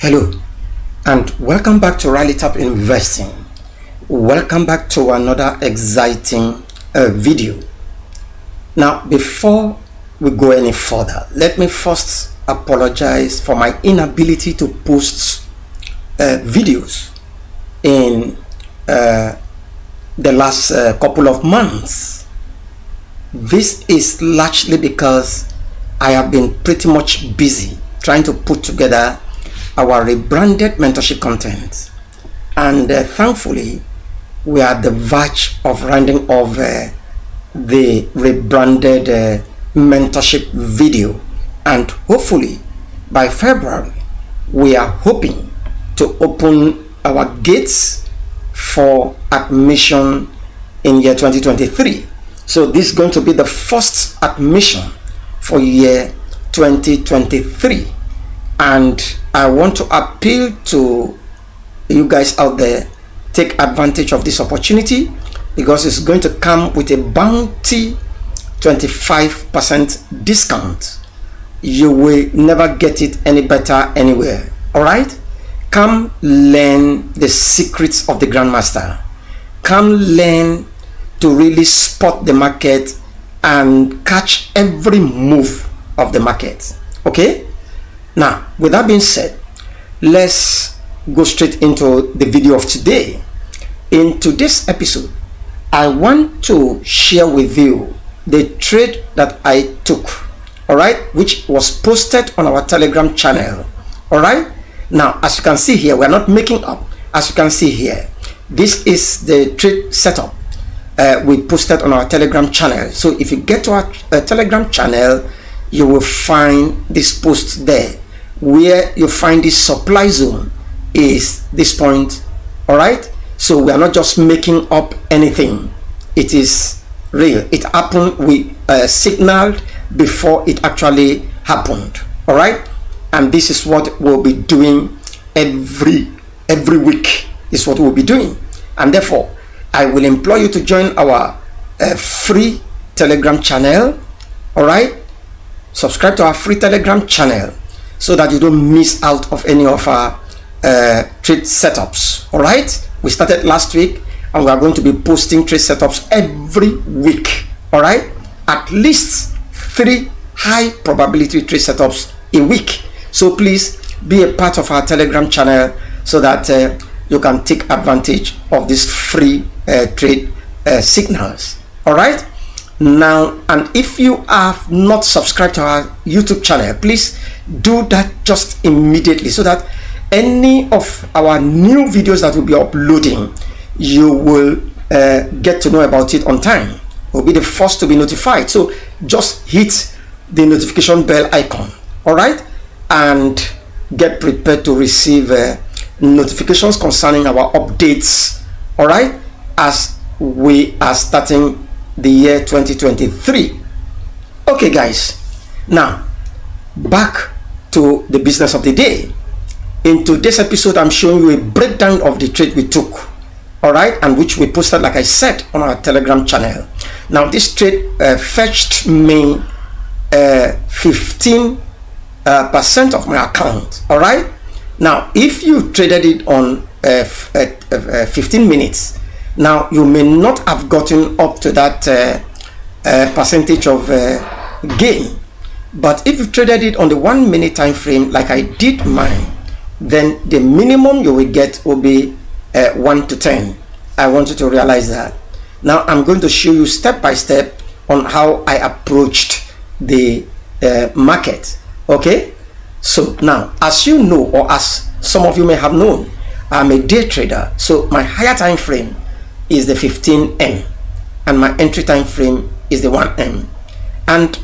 Hello and welcome back to RALLYTOP Investing. Welcome back to another exciting video. Now, before we go any further, let me first apologize for my inability to post videos in the last couple of months. This is largely because I have been pretty much busy trying to put together our rebranded mentorship content, and thankfully we are at the verge of rounding off the rebranded mentorship video, and hopefully by February we are hoping to open our gates for admission in year 2023. So this is going to be the first admission for year 2023, and I want to appeal to you guys out there, take advantage of this opportunity because it's going to come with a bounty 25% discount. You will never get it any better anywhere. All right, come learn the secrets of the Grandmaster. Come learn to really spot the market and catch every move of the market. Okay, now with that being said, let's go straight into the video of today. In today's episode, I want to share with you the trade that I took, all right, which was posted on our Telegram channel. All right, now as you can see here, we're not making up. As you can see here, this is the trade setup we posted on our Telegram channel. So if you get to our Telegram channel, you will find this post there. Where you find this supply zone is this point. All right, so we are not just making up anything. It is real. It happened. We signaled before it actually happened. All right, and this is what we'll be doing every week. Is what we'll be doing, and therefore I will implore you to join our free Telegram channel. All right, subscribe to our free Telegram channel so that you don't miss out of any of our trade setups. All right, we started last week and we are going to be posting trade setups every week. All right, at least 3 high probability trade setups a week. So please be a part of our Telegram channel so that you can take advantage of these free trade signals. All right, now, and if you have not subscribed to our YouTube channel, please do that just immediately so that any of our new videos that we'll be uploading, you will get to know about it on time. We'll be the first to be notified. So just hit the notification bell icon, all right, and get prepared to receive notifications concerning our updates, all right, as we are starting the year 2023. Okay guys, now back to the business of the day. In today's episode, I'm showing you a breakdown of the trade we took, all right, and which we posted, like I said, on our Telegram channel. Now this trade fetched me 15% of my account. All right, now if you traded it on 15 minutes, now you may not have gotten up to that percentage of gain, but if you traded it on the 1 minute time frame like I did mine, then the minimum you will get will be 1 to 10. I want you to realize that. Now I'm going to show you step by step on how I approached the market. Okay, so now, as you know, or as some of you may have known, I'm a day trader. So my higher time frame is the 15M and my entry time frame is the 1M. And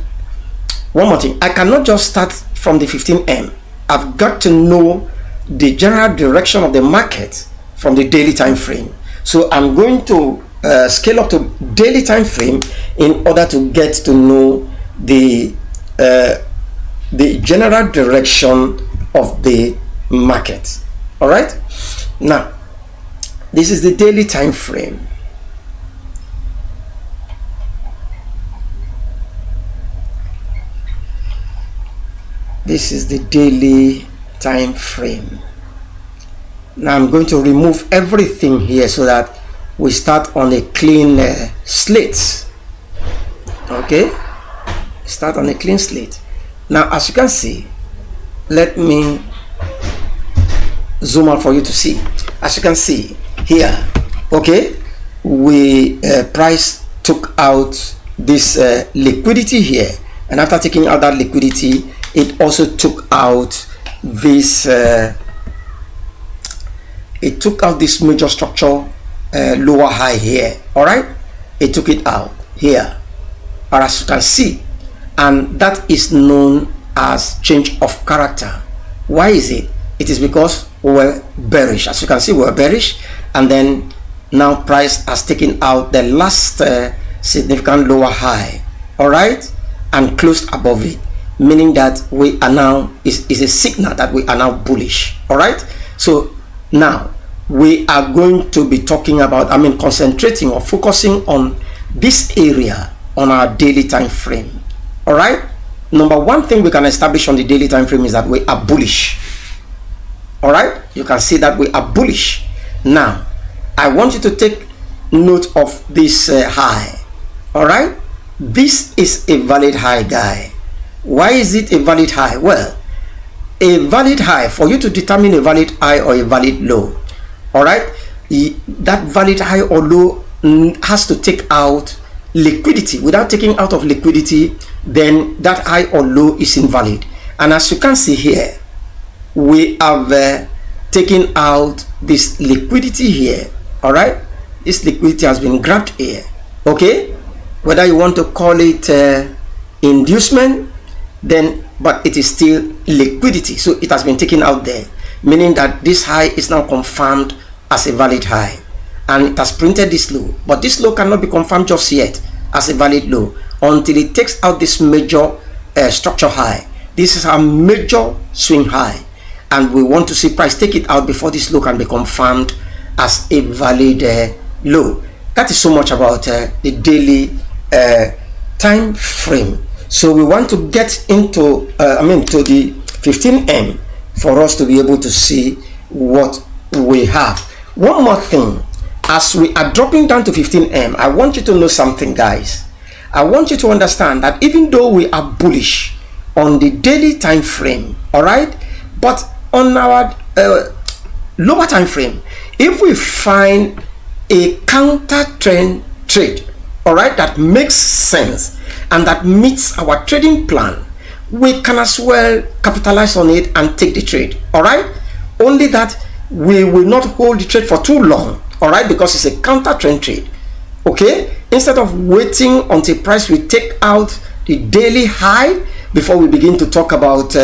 one more thing, I cannot just start from the 15M. I've got to know the general direction of the market from the daily time frame. So I'm going to scale up to daily time frame in order to get to know the general direction of the market. All right, now this is the daily time frame. This is the daily time frame. Now I'm going to remove everything here so that we start on a clean slate. Okay, start on a clean slate. Now, as you can see, let me zoom out for you to see. As you can see here, okay, we price took out this liquidity here, and after taking out that liquidity, it also took out this major structure lower high here. All right, it took it out here, or as you can see, and that is known as change of character. Why is it? It is because we were bearish. As you can see, we were bearish, and then now price has taken out the last significant lower high, all right, and closed above it, meaning that we are now is a signal that we are now bullish. All right, so now we are going to be talking about, concentrating or focusing on this area on our daily time frame. All right, number one thing we can establish on the daily time frame is that we are bullish. All right, you can see that we are bullish. Now I want you to take note of this high. All right, this is a valid high, guy. Why is it a valid high? Well, a valid high, for you to determine a valid high or a valid low, all right, that valid high or low has to take out liquidity. Without taking out of liquidity, then that high or low is invalid. And as you can see here, we have taken out this liquidity here. All right, this liquidity has been grabbed here. Okay, whether you want to call it inducement, then, but it is still liquidity, so it has been taken out there, meaning that this high is now confirmed as a valid high, and it has printed this low, but this low cannot be confirmed just yet as a valid low until it takes out this major structure high. This is a major swing high, and we want to see price take it out before this low can be confirmed as a valid low. That is so much about the daily time frame. So we want to get into to the 15M for us to be able to see what we have. One more thing, as we are dropping down to 15M, I want you to know something, guys. I want you to understand that even though we are bullish on the daily time frame, all right, but on our lower time frame, if we find a counter trend trade, all right, that makes sense and that meets our trading plan, we can as well capitalize on it and take the trade. All right, only that we will not hold the trade for too long, all right, because it's a counter trend trade. Okay, instead of waiting until price will take out the daily high before we begin to talk about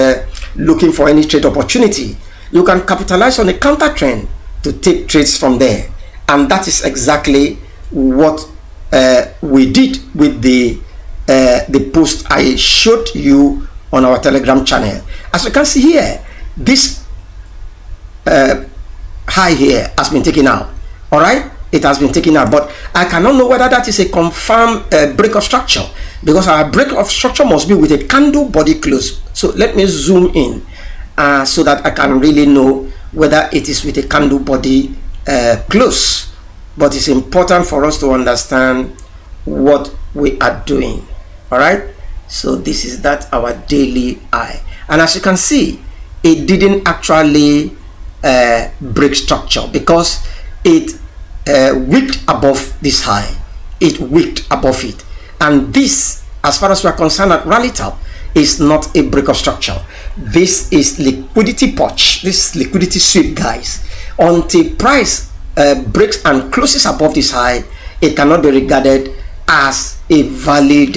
looking for any trade opportunity, you can capitalize on a counter trend to take trades from there. And that is exactly what we did with the post I showed you on our Telegram channel. As you can see here, this high here has been taken out. All right, it has been taken out, but I cannot know whether that is a confirmed break of structure, because our break of structure must be with a candle body close. So let me zoom in so that I can really know whether it is with a candle body close. But it's important for us to understand what we are doing. All right, so this is that our daily high, and as you can see, it didn't actually break structure because it wicked above this high. It wicked above it, and this, as far as we are concerned at RALLYTOP, is not a break of structure. This is liquidity purge. This is liquidity sweep, guys. Until price breaks and closes above this high, it cannot be regarded as a valid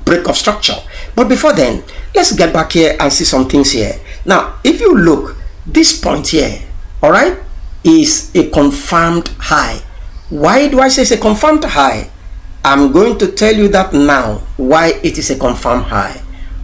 break of structure. But before then, let's get back here and see some things here. Now, if you look, this point here, all right, is a confirmed high. Why do I say it's a confirmed high? I'm going to tell you that now, why it is a confirmed high.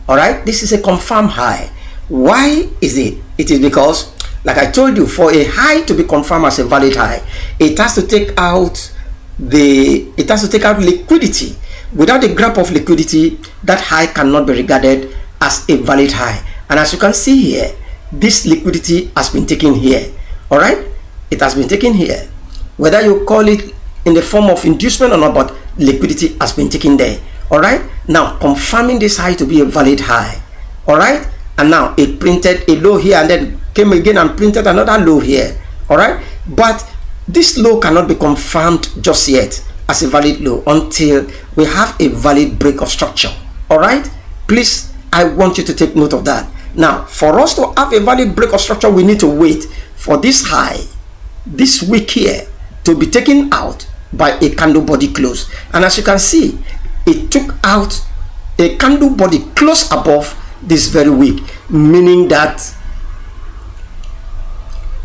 All right, this is a confirmed high. Why is it? It is because, like I told you, for a high to be confirmed as a valid high, it has to take out liquidity. Without the grab of liquidity, that high cannot be regarded as a valid high. And as you can see here, this liquidity has been taken here. All right, it has been taken here. Whether you call it in the form of inducement or not, but liquidity has been taken there. All right, now confirming this high to be a valid high. All right, and now it printed a low here and then came again and printed another low here. All right, but this low cannot be confirmed just yet as a valid low until we have a valid break of structure. All right, please, I want you to take note of that. Now, for us to have a valid break of structure, we need to wait for this high this week here to be taken out by a candle body close. And as you can see, it took out a candle body close above this very week, meaning that,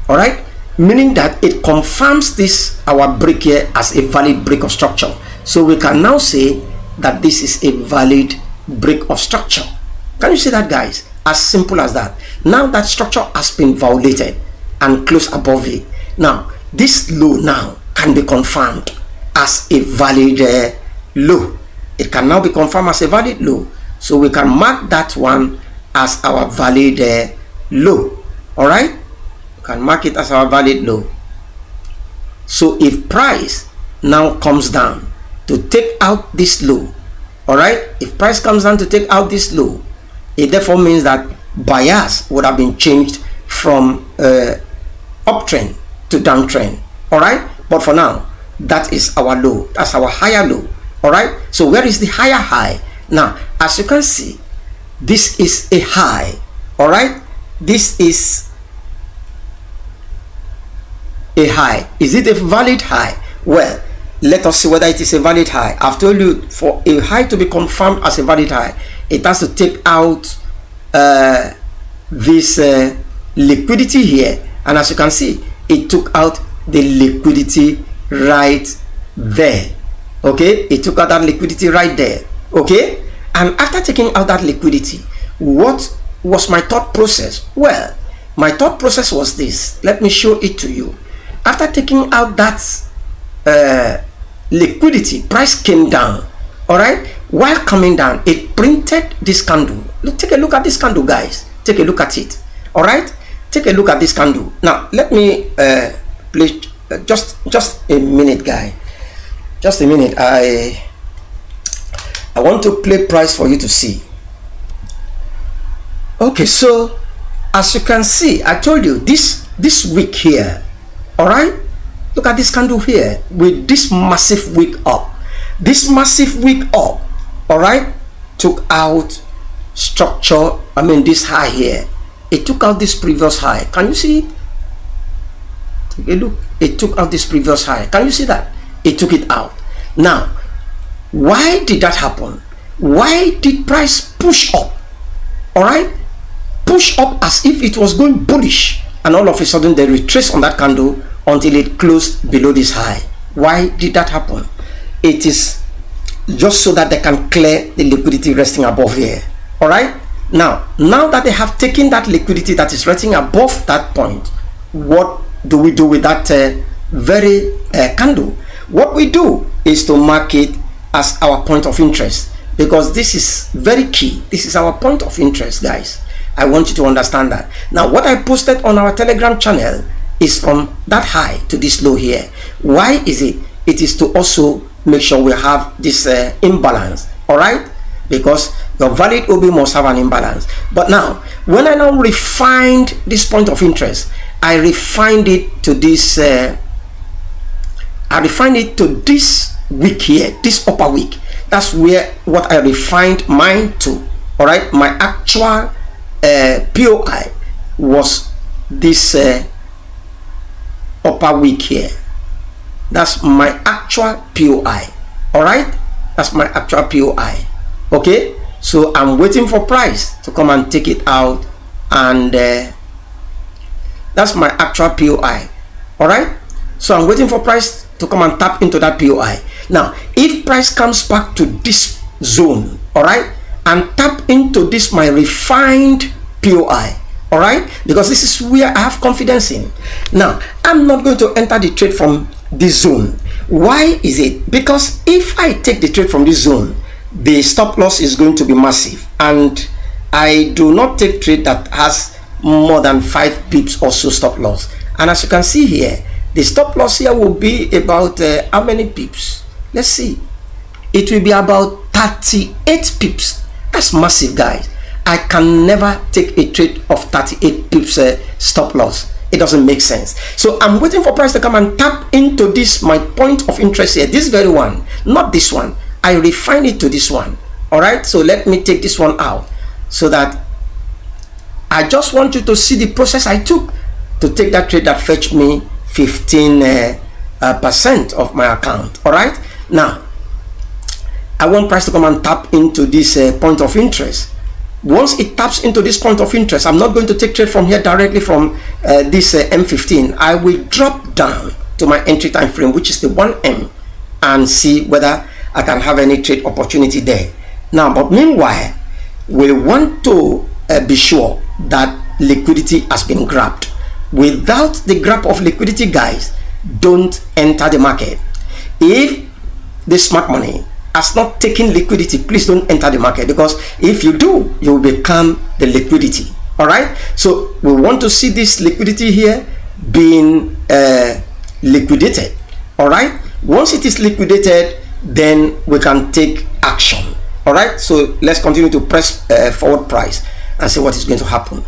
all right, meaning that it confirms this our break here as a valid break of structure. So we can now say that this is a valid break of structure. Can you see that, guys? As simple as that. Now that structure has been violated and close above it. Now this low now can be confirmed as a valid low. It can now be confirmed as a valid low. So we can mark that one as our valid low. All right, we can mark it as our valid low. So if price now comes down to take out this low, all right, if price comes down to take out this low, it therefore means that bias would have been changed from uptrend to downtrend. All right, but for now, that is our low. That's our higher low. All right, so where is the higher high? Now, as you can see, this is a high. All right, this is a high. Is it a valid high? Well, let us see whether it is a valid high. I've told you, for a high to be confirmed as a valid high, it has to take out this liquidity here. And as you can see, it took out the liquidity right there. Okay, it took out that liquidity right there. Okay, and after taking out that liquidity, what was my thought process? Well, my thought process was this. Let me show it to you. After taking out that liquidity, price came down. All right, while coming down, it printed this candle. Look, take a look at this candle, guys. Take a look at it. All right, take a look at this candle. Now let me play just a minute, guy. Just a minute. I want to play price for you to see. Okay, so as you can see, I told you this week here. All right, look at this candle here with this massive wick up. This massive wick up, all right, took out structure. I mean, this high here, it took out this previous high. Can you see it? Take a look. It took out this previous high. Can you see that? It took it out. Now, why did that happen? Why did price push up? All right, push up as if it was going bullish, and all of a sudden they retraced on that candle until it closed below this high. Why did that happen? It is just so that they can clear the liquidity resting above here. All right, now that they have taken that liquidity that is resting above that point, what do we do with that very candle? What we do is to mark it as our point of interest, because this is very key. This is our point of interest, guys. I want you to understand that. Now, what I posted on our Telegram channel is from that high to this low here. Why is it? It is to also make sure we have this imbalance. All right, because your valid OB must have an imbalance. But now, when I now refined this point of interest, I refined it to this week here, this upper week. That's where what I refined mine to. All right, my actual POI was this upper week here. That's my actual POI. All right, that's my actual POI. Okay, so I'm waiting for price to come and take it out, and that's my actual POI. All right, so I'm waiting for price to come and tap into that POI. Now, if price comes back to this zone, all right, and tap into this my refined POI, all right, because this is where I have confidence in. Now, I'm not going to enter the trade from this zone. Why is it? Because if I take the trade from this zone, the stop loss is going to be massive, and I do not take trade that has more than 5 pips or so stop loss. And as you can see here, The stop loss here will be about how many pips? Let's see. It will be about 38 pips. That's massive, guys. I can never take a trade of 38 pips stop loss. It doesn't make sense. So I'm waiting for price to come and tap into this, my point of interest here, this very one, not this one. I refine it to this one. All right, so let me take this one out, so that I just want you to see the process I took to take that trade that fetched me 15% of my account. All right, now I want price to come and tap into this point of interest. Once it taps into this point of interest, I'm not going to take trade from here directly from this M15. I will drop down to my entry time frame, which is the 1M, and see whether I can have any trade opportunity there. Now, but meanwhile, we want to be sure that liquidity has been grabbed. Without the grab of liquidity, guys, don't enter the market. If the smart money has not taken liquidity, please don't enter the market, because if you do, you will become the liquidity. All right, so we want to see this liquidity here being liquidated. All right, once it is liquidated, then we can take action. All right, so let's continue to press forward price and see what is going to happen.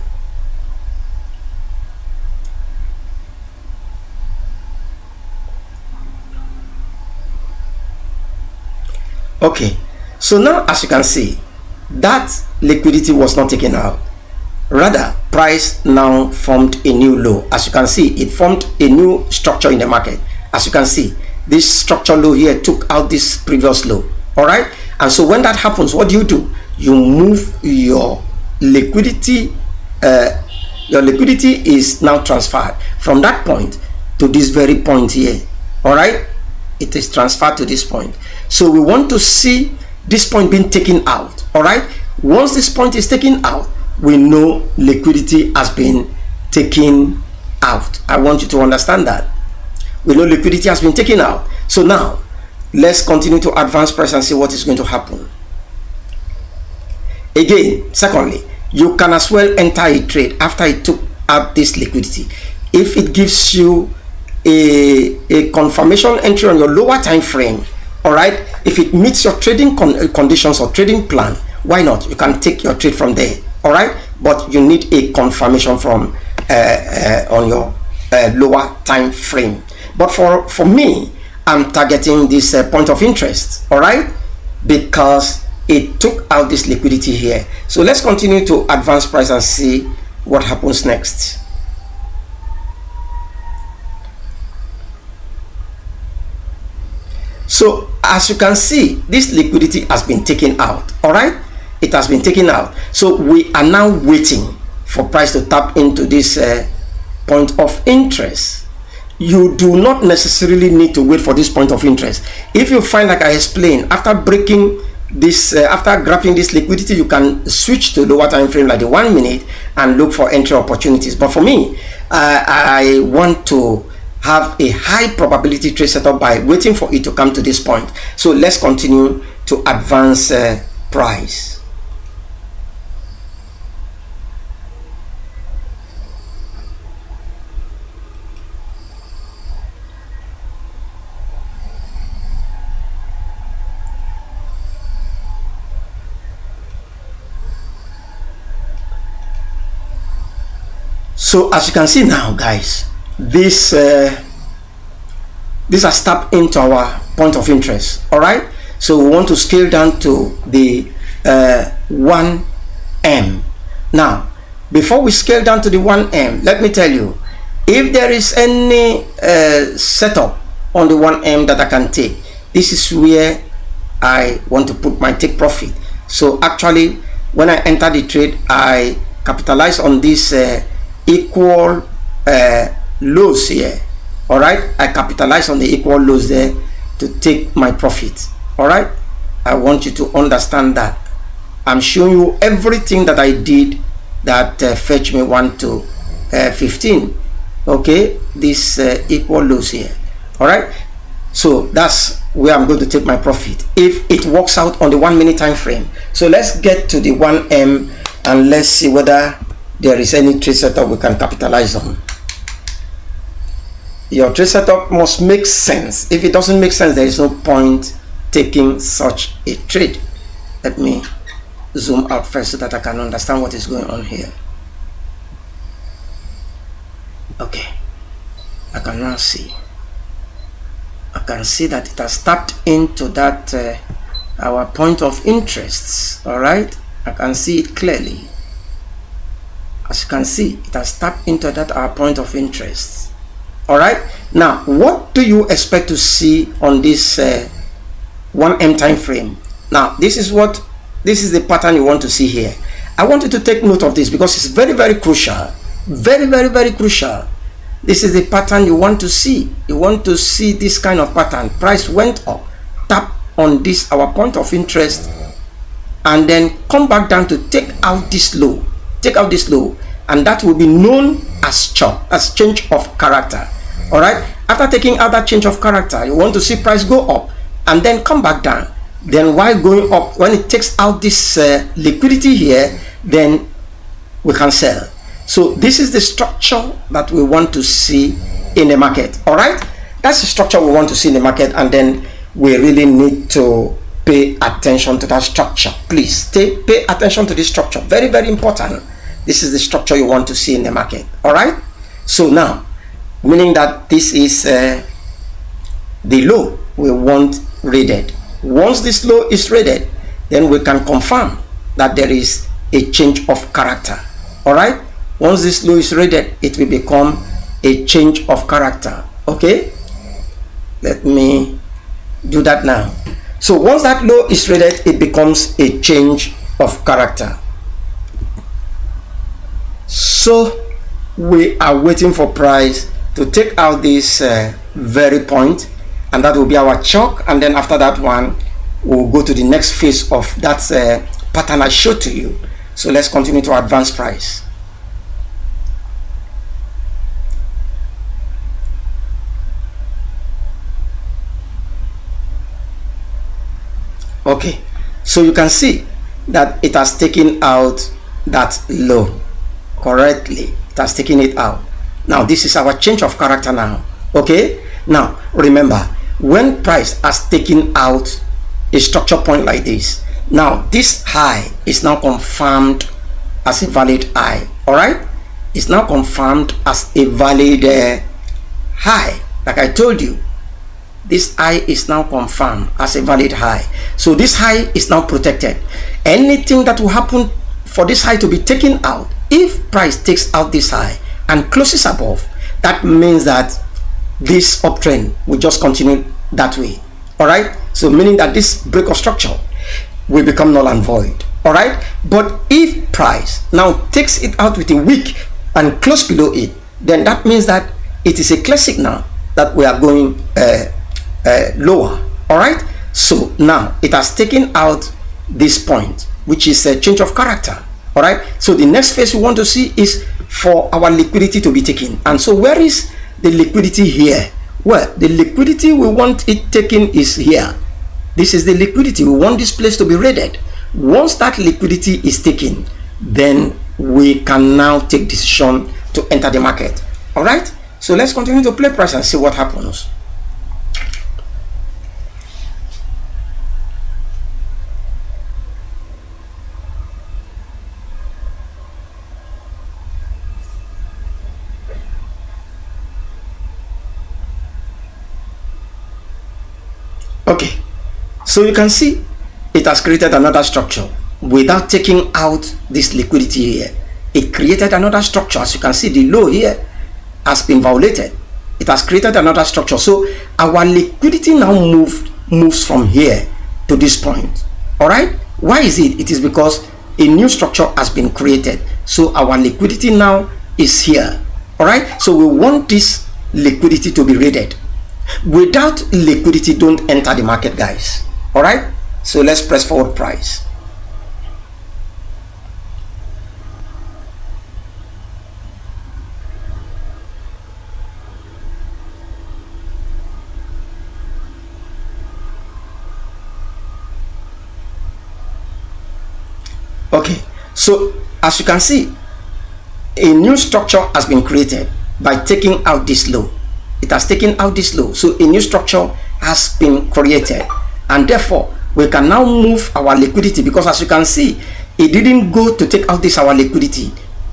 Okay, so now as you can see, that liquidity was not taken out. Rather, price now formed a new low. As you can see, it formed a new structure in the market. As you can see, this structure low here took out this previous low. All right, and so when that happens, what do? You move your liquidity. Your liquidity is now transferred from that point to this very point here. All right, it is transferred to this point. So we want to see this point being taken out. All right, once this point is taken out, we know liquidity has been taken out. I want you to understand that. We know liquidity has been taken out. So now let's continue to advance price and see what is going to happen. Again, secondly, you can as well enter a trade after it took out this liquidity. If it gives you a confirmation entry on your lower time frame, all right, if it meets your trading conditions or trading plan, why not? You can take your trade from there. All right, but you need a confirmation from on your lower time frame. But for me, I'm targeting this point of interest. All right, because it took out this liquidity here. So let's continue to advance price and see what happens next. So as you can see, this liquidity has been taken out. All right, it has been taken out. So we are now waiting for price to tap into this point of interest. You do not necessarily need to wait for this point of interest. If you find, like I explained, after breaking this, after grabbing this liquidity, you can switch to lower time frame like the 1 minute and look for entry opportunities. But for me, I want to have a high probability trade setup by waiting for it to come to this point. So let's continue to advance price. So as you can see now, guys, this has tapped into our point of interest. All right, so we want to scale down to the 1M. Now, before we scale down to the 1M, let me tell you, if there is any setup on the 1M that I can take, this is where I want to put my take profit. So actually, when I enter the trade, I capitalize on this equal lows here. All right, I capitalize on the equal lows there to take my profit. All right, I want you to understand that I'm showing you everything that I did that fetch me 1 to 15. Okay, this equal lows here. All right, so that's where I'm going to take my profit if it works out on the 1 minute time frame. So let's get to the 1M and let's see whether there is any trade setup we can capitalize on. Your trade setup must make sense. If it doesn't make sense, there is no point taking such a trade. Let me zoom out first so that I can understand what is going on here. Okay, I can now see. I can see that it has tapped into that our point of interest. All right, I can see it clearly. As you can see, it has tapped into that our point of interest. All right, now what do you expect to see on this 1M time frame? Now this is the pattern you want to see here. I want you to take note of this because it's very, very crucial. Very crucial. This is the pattern you want to see. You want to see this kind of pattern. Price went up, tap on this our point of interest, and then come back down to take out this low. Take out this low, and that will be known as chop, as change of character. All right, after taking out that change of character, you want to see price go up and then come back down. Then while going up, when it takes out this liquidity here, then we can sell. So this is the structure that we want to see in the market. All right, that's the structure we want to see in the market, and then we really need to pay attention to that structure. Please pay attention to this structure. Very, very important. This is the structure you want to see in the market. All right, so now, meaning that this is the low we want rated. Once this low is rated, then we can confirm that there is a change of character. All right, once this low is rated, it will become a change of character. Okay, let me do that now. So once that low is rated, it becomes a change of character. So we are waiting for price to take out this very point, and that will be our chalk. And then after that one, we'll go to the next phase of that pattern I showed to you. So let's continue to advance price. Okay, so you can see that it has taken out that low correctly. It has taken it out. Now this is our change of character now. Okay, now remember, when price has taken out a structure point like this, now this high is now confirmed as a valid high. All right, it's now confirmed as a valid high. Like I told you, this high is now confirmed as a valid high. So this high is now protected. Anything that will happen for this high to be taken out, if price takes out this high and closes above, that means that this uptrend will just continue that way. All right, so meaning that this break of structure will become null and void. All right, but if price now takes it out with a wick and close below it, then that means that it is a clear signal that we are going lower. All right, so now it has taken out this point, which is a change of character. All right, so the next phase we want to see is for our liquidity to be taken. And so where is the liquidity here? Well, the liquidity we want it taken is here. This is the liquidity. We want this place to be rated. Once that liquidity is taken, then we can now take decision to enter the market. All right, so let's continue to play price and see what happens. Okay, so you can see it has created another structure without taking out this liquidity here. It created another structure. As you can see, the low here has been violated. It has created another structure. So our liquidity now moves from here to this point. All right, why is it? It is because a new structure has been created. So our liquidity now is here. All right, so we want this liquidity to be rated. Without liquidity, don't enter the market, guys. All right, so let's press forward price. Okay, so as you can see, a new structure has been created by taking out this low. It it has taken out this low, so a new structure has been created, and therefore we can now move our liquidity, because as you can see, it didn't go to take out this our liquidity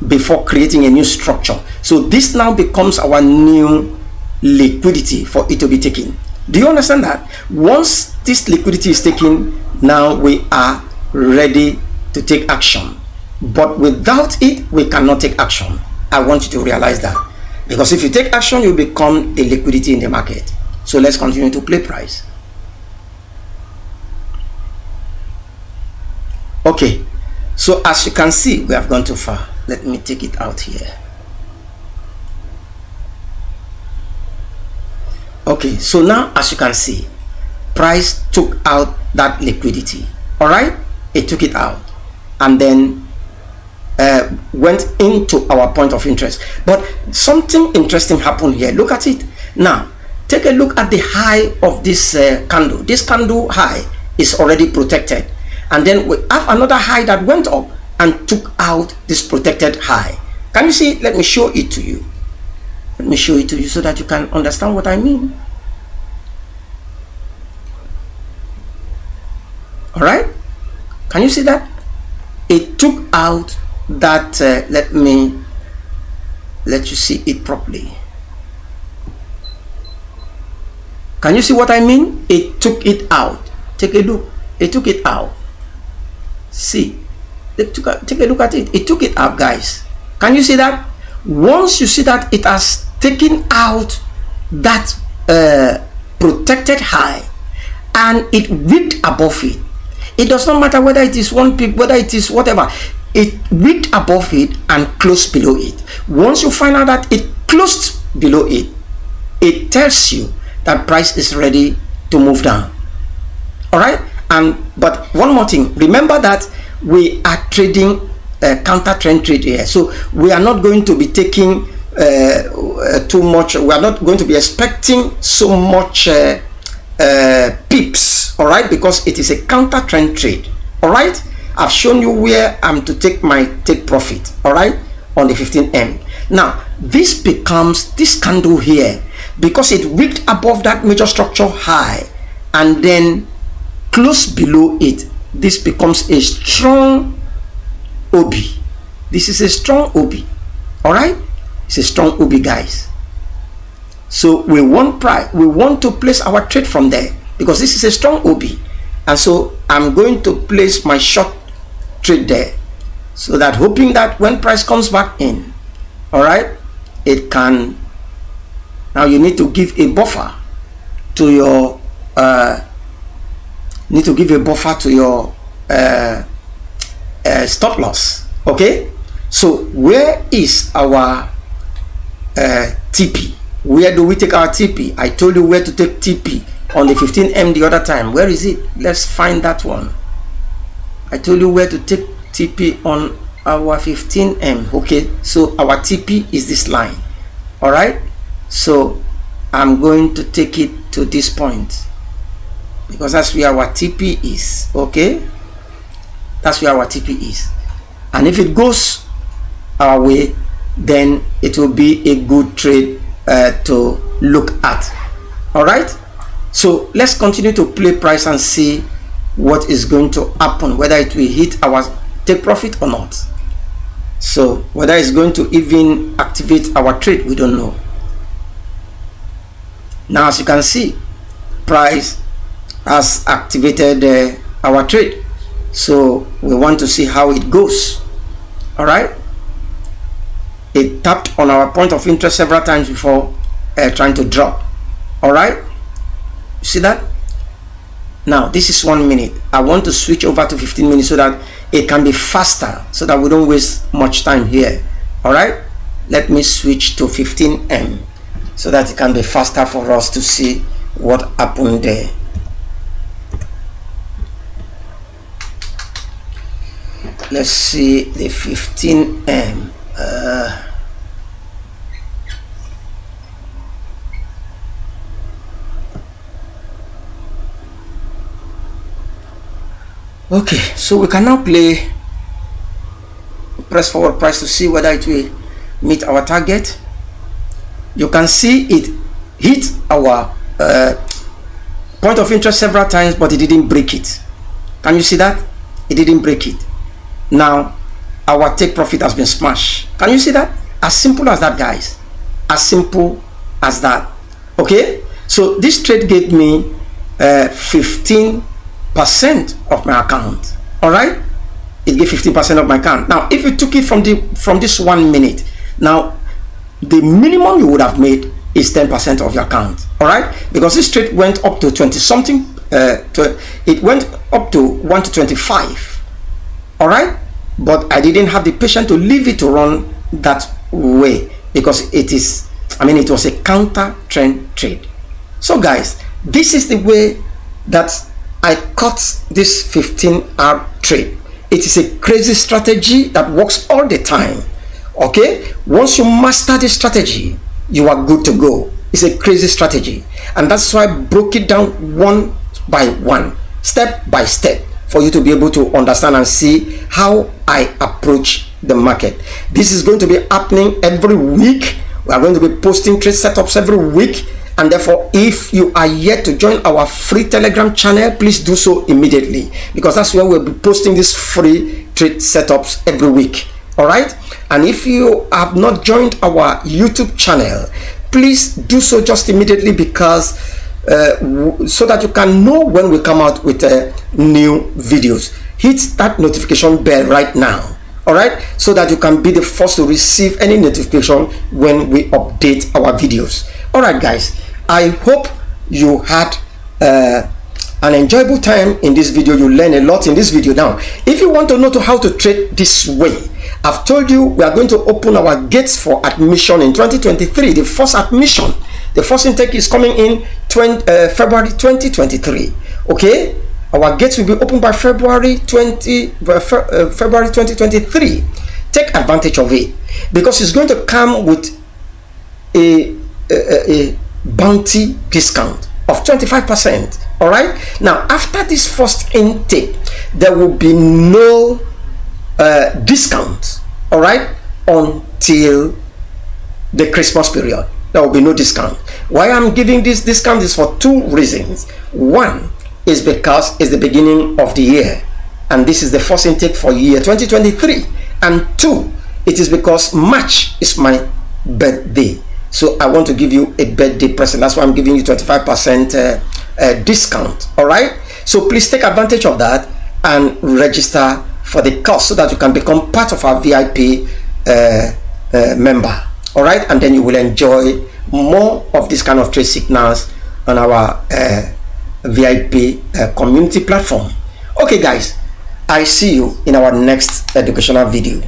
before creating a new structure. So this now becomes our new liquidity for it to be taken. Do you understand that? Once this liquidity is taken, now we are ready to take action. But without it, we cannot take action. I want you to realize that, because if you take action, you become the liquidity in the market. So let's continue to play price. Okay, so as you can see, we have gone too far. Let me take it out here. Okay, so now as you can see, price took out that liquidity. All right, it took it out and then went into our point of interest. But something interesting happened here. Look at it now. Take a look at the high of this candle. This candle high is already protected, and then we have another high that went up and took out this protected high. Can you see? Let me show it to you. Let me show it to you so that you can understand what I mean. All right, can you see that? It took out that let me let you see it properly. Can you see what I mean? It took it out. Take a look. It took it out. See, take a look at it. It took it out, guys. Can you see that? Once you see that it has taken out that protected high and it wicked above it, it does not matter whether it is one pip, whether it is whatever, it wicked above it and closed below it. Once you find out that it closed below it, it tells you that price is ready to move down. All right, and but one more thing, remember that we are trading counter trend trade here, so we are not going to be taking too much. We are not going to be expecting so much pips, all right, because it is a counter trend trade. All right, I've shown you where I'm to take my take profit, all right, on the 15M. Now this becomes this candle here, because it wicked above that major structure high and then close below it. This becomes a strong OB. This is a strong OB. All right, it's a strong OB, guys. So we want to place our trade from there, because this is a strong OB, and so I'm going to place my short trade there, so that hoping that when price comes back in, all right, it can. Now you need to give a buffer to your stop loss. Okay, so where is our TP? Where do we take our TP? I told you where to take TP on the 15M the other time. Where is it? Let's find that one. I told you where to take TP on our 15M. Okay, so our TP is this line. All right, so I'm going to take it to this point, because that's where our TP is. Okay, that's where our TP is, and if it goes our way, then it will be a good trade to look at. All right, so let's continue to play price and see what is going to happen, whether it will hit our take profit or not. So whether it's going to even activate our trade, we don't know. Now as you can see, price has activated our trade, so we want to see how it goes. All right, it tapped on our point of interest several times before trying to drop. All right, you see that? Now this is 1 minute. I want to switch over to 15 minutes so that it can be faster, so that we don't waste much time here. All right, let me switch to 15M so that it can be faster for us to see what happened there. Let's see the 15M. Okay, so we can now play press forward price to see whether it will meet our target. You can see it hit our point of interest several times, but it didn't break it. Can you see that? It didn't break it. Now our take profit has been smashed. Can you see that? As simple as that, guys. As simple as that. Okay, so this trade gave me 15% of my account. All right, it gave 15% of my account. Now if you took it from this 1 minute, now the minimum you would have made is 10% of your account. All right, because this trade went up to 20 something. It went up to 1 to 25. All right, but I didn't have the patience to leave it to run that way, because it was a counter trend trade. So guys, this is the way that I cut this 15-hour trade. It is a crazy strategy that works all the time. Okay, once you master this strategy, you are good to go. It's a crazy strategy, and that's why I broke it down one by one, step by step, for you to be able to understand and see how I approach the market. This is going to be happening every week. We are going to be posting trade setups every week, and therefore if you are yet to join our free Telegram channel, please do so immediately, because that's where we'll be posting these free trade setups every week. All right, and if you have not joined our YouTube channel, please do so just immediately, because so that you can know when we come out with new videos. Hit that notification bell right now. All right, so that you can be the first to receive any notification when we update our videos. All right guys, I hope you had an enjoyable time in this video. You learn a lot in this video. Now if you want to know how to trade this way, I've told you we are going to open our gates for admission in 2023. The first admission, the first intake is coming in February 2023. Okay, our gates will be open by February 2023. Take advantage of it, because it's going to come with a bounty discount of 25%. All right, now after this first intake, there will be no discount. All right, until the Christmas period, there will be no discount. Why I'm giving this discount is for two reasons. One is because it's the beginning of the year, and this is the first intake for year 2023. And two, it is because March is my birthday, so I want to give you a birthday present. That's why I'm giving you 25% discount. All right, so please take advantage of that and register for the course, so that you can become part of our VIP member. All right, and then you will enjoy more of this kind of trade signals on our VIP community platform. Okay guys, I see you in our next educational video.